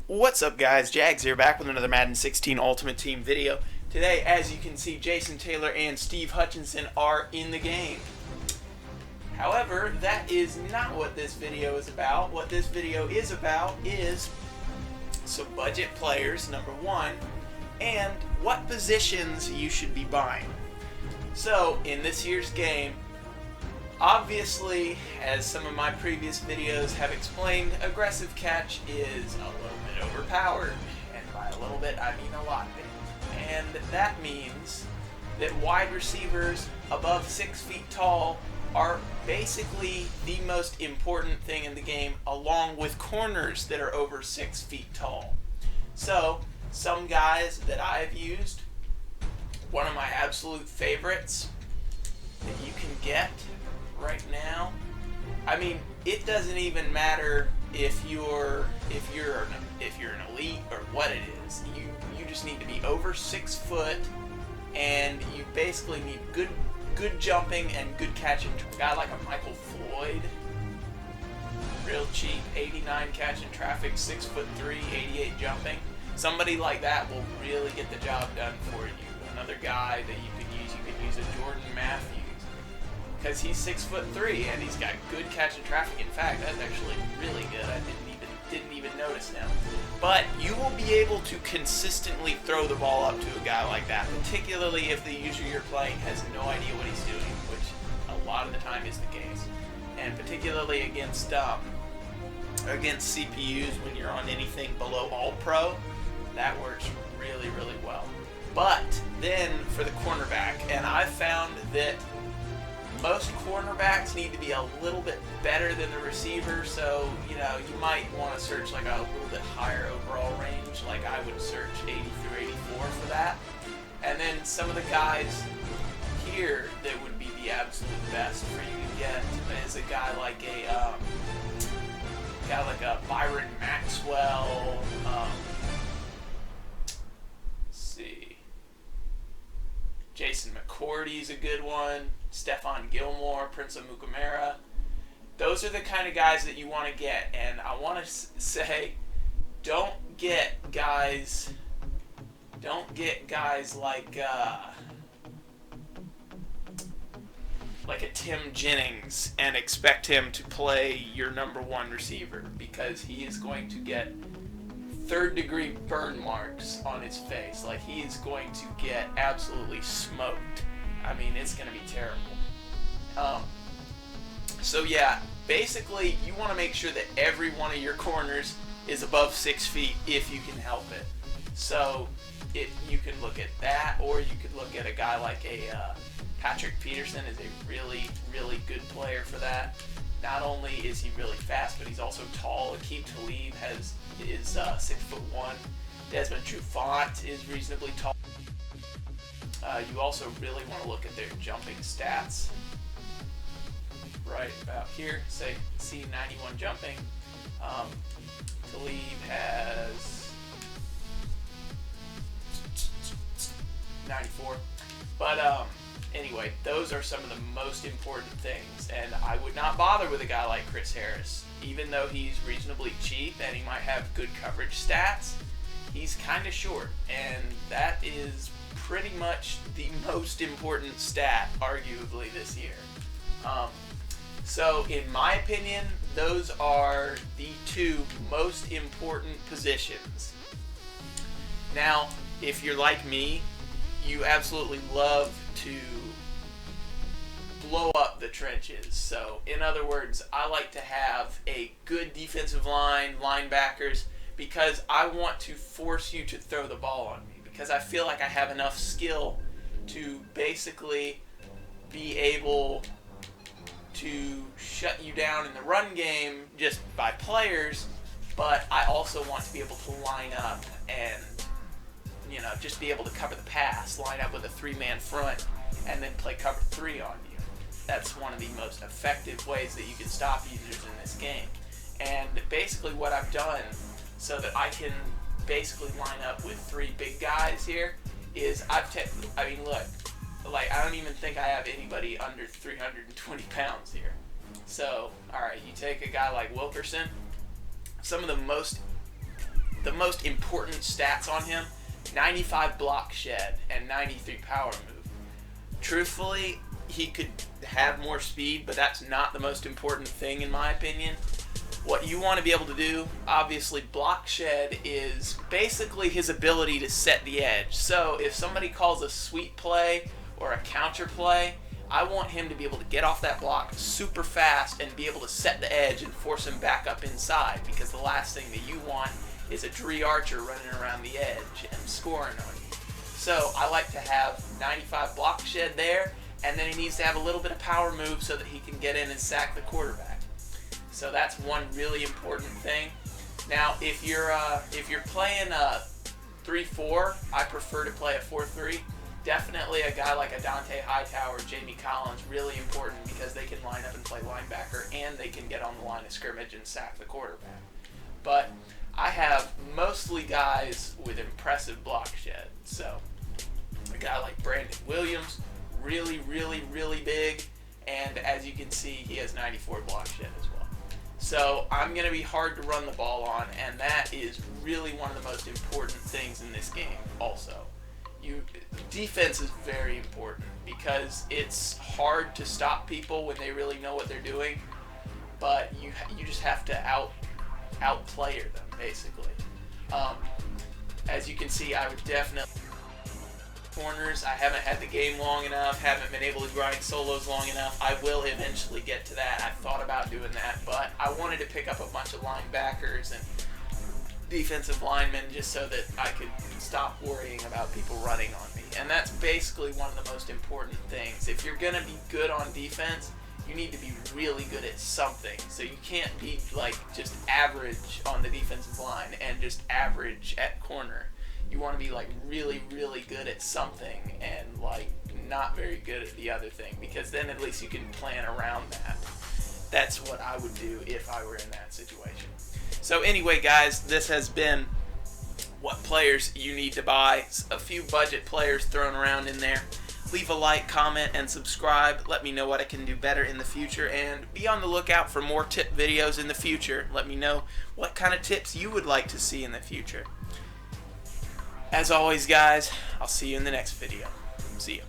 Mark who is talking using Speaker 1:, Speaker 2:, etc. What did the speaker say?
Speaker 1: What's up, guys? Jags here, back with another Madden 16 Ultimate Team video. Today, as you can see, Jason Taylor and Steve Hutchinson are in the game. However, that is not what this video is about. What this video is about is some budget players, number one, and what positions you should be buying. So, in this year's game, obviously, as some of my previous videos have explained, aggressive catch is a little bit overpowered. And by a little bit, I mean a lot bit. And that means that wide receivers above 6 feet tall are basically the most important thing in the game, along with corners that are over 6 feet tall. So, some guys that I've used, one of my absolute favorites that you can get right now, I mean, it doesn't even matter if you're an elite or what it is. You just need to be over 6 foot, and you basically need good jumping and good catching. A guy like a Michael Floyd, real cheap, 89 catching traffic, 6'3", 88 jumping. Somebody like that will really get the job done for you. Another guy that you could use a Jordan Matthews, because he's 6'3" and he's got good catch and traffic. In fact, that's actually really good. I didn't even notice him. But you will be able to consistently throw the ball up to a guy like that, particularly if the user you're playing has no idea what he's doing, which a lot of the time is the case. And particularly against CPUs, when you're on anything below All-Pro, that works really, really well. But then for the cornerback, and I've found that most cornerbacks need to be a little bit better than the receiver, so you might want to search like a little bit higher overall range. Like I would search 80 through 84 for that. And then some of the guys here that would be the absolute best for you to get is a guy like a Byron Maxwell. Let's see, Jason McCourty's a good one. Stephon Gilmore, Prince of Mukamara. Those are the kind of guys that you want to get. And I want to say, don't get guys like a Tim Jennings and expect him to play your number one receiver, because he is going to get third-degree burn marks on his face. Like, he is going to get absolutely smoked. I mean, it's going to be terrible. So yeah, basically, you want to make sure that every one of your corners is above 6 feet if you can help it. So you can look at that, or you could look at a guy like Patrick Peterson is a really, really good player for that. Not only is he really fast, but he's also tall. Aqib Talib is 6'1". Desmond Trufant is reasonably tall. You also really want to look at their jumping stats. Right about here, say C91 jumping. Talib has 94. But anyway, those are some of the most important things, and I would not bother with a guy like Chris Harris. Even though he's reasonably cheap and he might have good coverage stats, he's kind of short, and that is pretty much the most important stat, arguably, this year. So, in my opinion, those are the two most important positions. Now, if you're like me, you absolutely love to blow up the trenches. So, in other words, I like to have a good defensive line, linebackers, because I want to force you to throw the ball on me, because I feel like I have enough skill to basically be able to shut you down in the run game just by players, but I also want to be able to line up and, just be able to cover the pass, line up with a 3-man front, and then play cover 3 on you. That's one of the most effective ways that you can stop users in this game. And basically what I've done so that I can basically line up with 3 big guys here is look, like, I don't even think I have anybody under 320 pounds here. So, alright, you take a guy like Wilkerson. Some of the the most important stats on him: 95 block shed and 93 power move. Truthfully, he could have more speed, but that's not the most important thing in my opinion. What you want to be able to do, obviously, block shed is basically his ability to set the edge. So if somebody calls a sweep play or a counter play, I want him to be able to get off that block super fast and be able to set the edge and force him back up inside, because the last thing that you want is a Dree Archer running around the edge and scoring on you. So I like to have 95 block shed there, and then he needs to have a little bit of power move so that he can get in and sack the quarterback. So that's one really important thing. Now, if you're playing a 3-4, I prefer to play a 4-3. Definitely a guy like a Dante Hightower, Jamie Collins, really important because they can line up and play linebacker, and they can get on the line of scrimmage and sack the quarterback. But I have mostly guys with impressive block shed. So a guy like Brandon Williams, really, really, really big, and as you can see, he has 94 block shed as well. So I'm going to be hard to run the ball on, and that is really one of the most important things in this game also. Defense is very important because it's hard to stop people when they really know what they're doing, but you just have to outplayer them basically. As you can see, I would definitely corners. I haven't had the game long enough, haven't been able to grind solos long enough. I will eventually get to that. I thought about doing that, but I wanted to pick up a bunch of linebackers and defensive linemen just so that I could stop worrying about people running on me. And that's basically one of the most important things. If you're going to be good on defense, you need to be really good at something. So you can't be like just average on the defensive line and just average at corner. You want to be like really, really good at something and like not very good at the other thing, because then at least you can plan around that. That's what I would do if I were in that situation. So anyway, guys, this has been what players you need to buy. A few budget players thrown around in there. Leave a like, comment, and subscribe. Let me know what I can do better in the future, and be on the lookout for more tip videos in the future. Let me know what kind of tips you would like to see in the future. As always, guys, I'll see you in the next video. See ya.